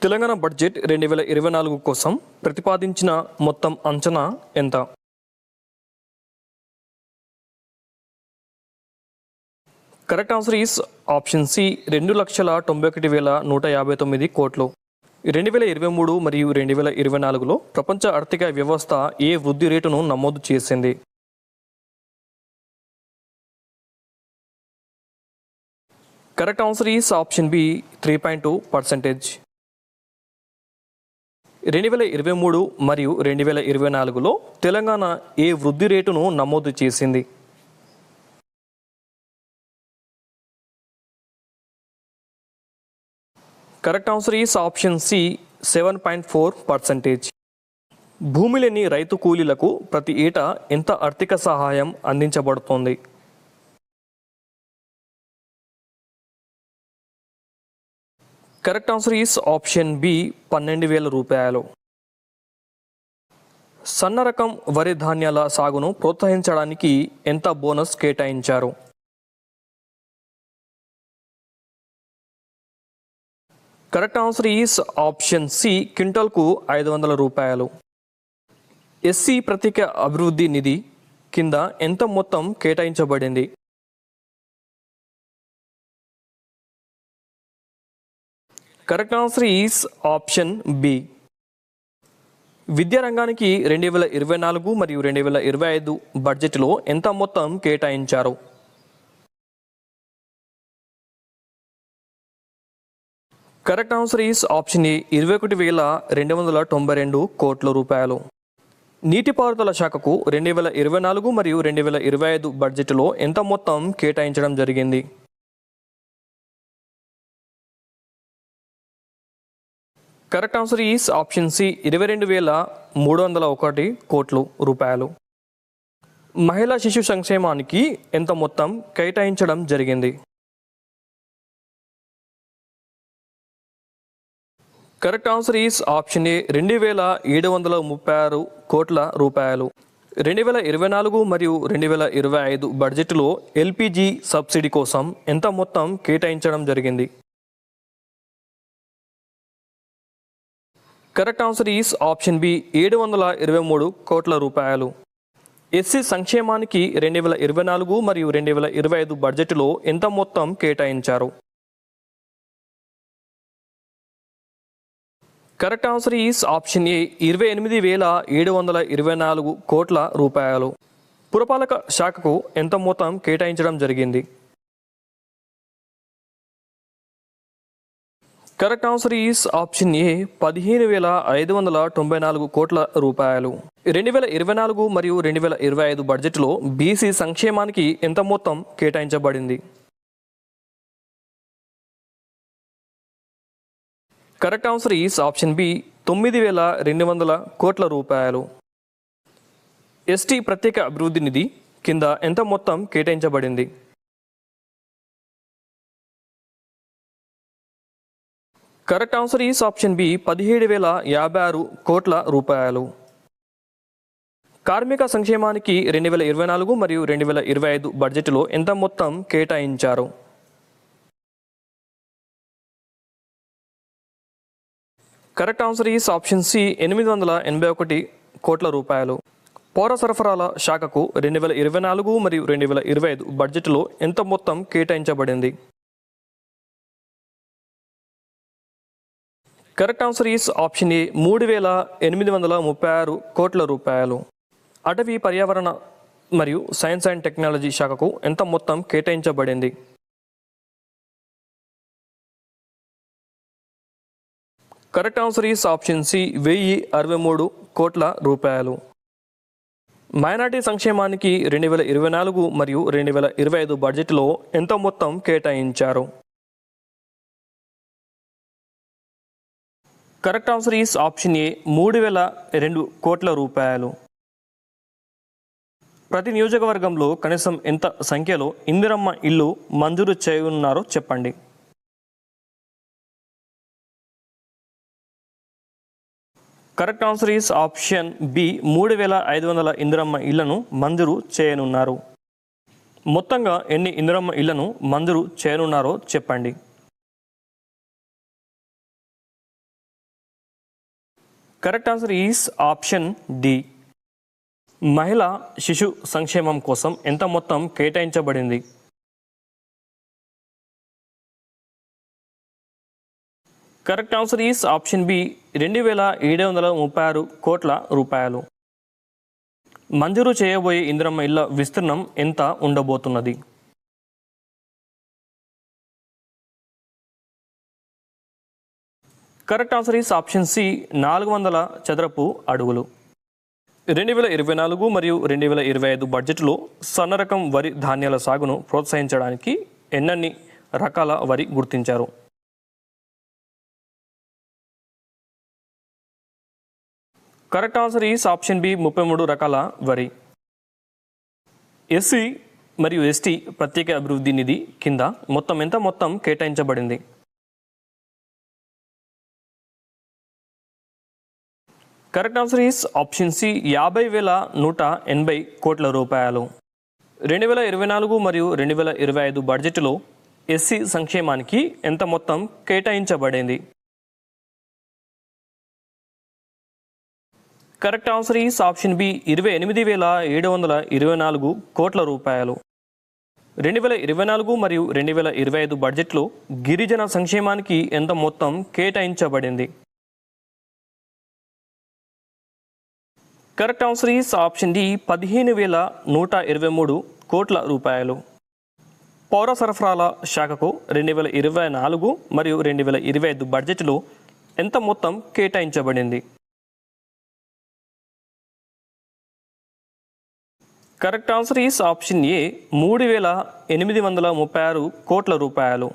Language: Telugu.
తెలంగాణ బడ్జెట్ 2024 కోసం ప్రతిపాదించిన మొత్తం అంచనా ఎంత? Correct answer is option C 2,91,159 కోట్లు. 2023 మరియు 2024లో ప్రపంచ ఆర్థిక వ్యవస్థ ఏ వృద్ధి రేటును నమోదు చేసింది? Correct answer is option B 3.2%. 2023 మరియు 2024లో తెలంగాణ ఏ వృద్ధి రేటును నమోదు చేసింది? Correct answer is option C 7.4%. భూమి లేని రైతు కూలీలకు ప్రతి ఏటా ఎంత ఆర్థిక సహాయం అందించబడుతోంది? Correct answer is option B 12,000 రూపాయలు. సన్న రకం వరి ధాన్యాల సాగును ప్రోత్సహించడానికి ఎంత బోనస్ కేటాయించారు? Correct answer is option C క్వింటల్కు 500 రూపాయలు. ఎస్సీ ప్రత్యేక అభివృద్ధి నిధి కింద ఎంత మొత్తం కేటాయించబడింది? Correct answer is option B. విద్యారంగానికి 2024 మరియు 2025 బడ్జెట్లో ఎంత మొత్తం కేటాయించారు? Correct answer is option A 21,292 కోట్ల రూపాయలు. నీటిపారుదల శాఖకు 2024 మరియు 2025 బడ్జెట్లో ఎంత మొత్తం కేటాయించడం జరిగింది? Correct answer is option C 22,301 కోట్లు రూపాయలు. మహిళా శిశు సంక్షేమానికి ఎంత మొత్తం కేటాయించడం జరిగింది? కరెక్ట్ ఆన్సర్ ఈస్ ఆప్షన్ ఏ 2,736 కోట్ల రూపాయలు. 2024 మరియు 2025 బడ్జెట్లో ఎల్పిజి సబ్సిడీ కోసం ఎంత మొత్తం కేటాయించడం జరిగింది? Correct answer is option B 723 కోట్ల రూపాయలు. ఎస్సీ సంక్షేమానికి 2024 మరియు 2025 బడ్జెట్లో ఎంత మొత్తం కేటాయించారు? కరెక్ట్ ఆన్సర్ ఈస్ ఆప్షన్ ఏ 28,724 కోట్ల రూపాయలు. పురపాలక శాఖకు ఎంత మొత్తం కేటాయించడం జరిగింది? కరెక్ట్ ఆన్సర్ ఈస్ ఆప్షన్ ఏ 15,594 కోట్ల రూపాయలు. 2024 మరియు 2025 బడ్జెట్లో బీసీ సంక్షేమానికి ఎంత మొత్తం కేటాయించబడింది? Correct answer is option B 9,200 కోట్ల రూపాయలు. ఎస్టీ ప్రత్యేక అభివృద్ధి నిధి కింద ఎంత మొత్తం కేటాయించబడింది? Correct answer is option B 17,056 కోట్ల రూపాయలు. కార్మిక సంక్షేమానికి 2024 మరియు 2025 బడ్జెట్లో ఎంత మొత్తం కేటాయించారు? Correct answer is option C 881 కోట్ల రూపాయలు. పౌర సరఫరాల శాఖకు 2024 మరియు 2025 బడ్జెట్లో ఎంత మొత్తం కేటాయించబడింది? కరెక్ట్ ఆన్సర్ ఈస్ ఆప్షన్ ఏ 3,836 కోట్ల రూపాయలు. అటవీ పర్యావరణ మరియు సైన్స్ అండ్ టెక్నాలజీ శాఖకు ఎంత మొత్తం కేటాయించబడింది? Correct answer is option C 1,063 కోట్ల రూపాయలు. మైనార్టీ సంక్షేమానికి 2024 మరియు 2025 బడ్జెట్లో ఎంత మొత్తం కేటాయించారు? కరెక్ట్ ఆన్సర్ ఈస్ ఆప్షన్ ఏ 3,002 కోట్ల రూపాయలు. ప్రతి నియోజకవర్గంలో కనీసం ఎంత సంఖ్యలో ఇందిరమ్మ ఇల్లు మంజూరు చేయనున్నారో చెప్పండి. Correct answer is option B 3,500 Indiramma ఇళ్లను మంజూరు చేయనున్నారు. మొత్తంగా ఎన్ని ఇందిరమ్మ ఇళ్లను మంజూరు చేయనున్నారో చెప్పండి. Correct answer is option D. మహిళా శిశు సంక్షేమం కోసం ఎంత మొత్తం కేటాయించబడింది? Correct answer is option B 2736 కోట్ల రూపాయలు. మంజూరు చేయబోయే ఇందిరమ్మ ఇళ్ల విస్తీర్ణం ఎంత ఉండబోతున్నది? Correct answer is option C 400 చదరపు అడుగులు. 2024 మరియు 2025 బడ్జెట్లో సన్న రకం వరి ధాన్యాల సాగును ప్రోత్సహించడానికి ఎన్నన్ని రకాల వరి గుర్తించారు? Correct answer is option B 33 రకాల వరి. ఎస్సీ మరియు ఎస్టీ ప్రత్యేక అభివృద్ధి నిధి కింద మొత్తం కేటాయించబడింది? Correct answer is option C 50,180 కోట్ల రూపాయలు. 2024 మరియు 2025 బడ్జెట్లో ఎస్సీ సంక్షేమానికి ఎంత మొత్తం కేటాయించబడింది? Correct answer is option B 28,724 కోట్ల రూపాయలు. 2024 మరియు 2025 బడ్జెట్లో గిరిజన సంక్షేమానికి ఎంత మొత్తం కేటాయించబడింది? Correct answer is option D 15,123 కోట్ల రూపాయలు. పౌర సరఫరాల శాఖకు 2024 మరియు 2025 బడ్జెట్లో ఎంత మొత్తం కేటాయించబడింది? కరెక్ట్ ఆన్సర్ ఈస్ ఆప్షన్ ఏ 3,836 కోట్ల రూపాయలు.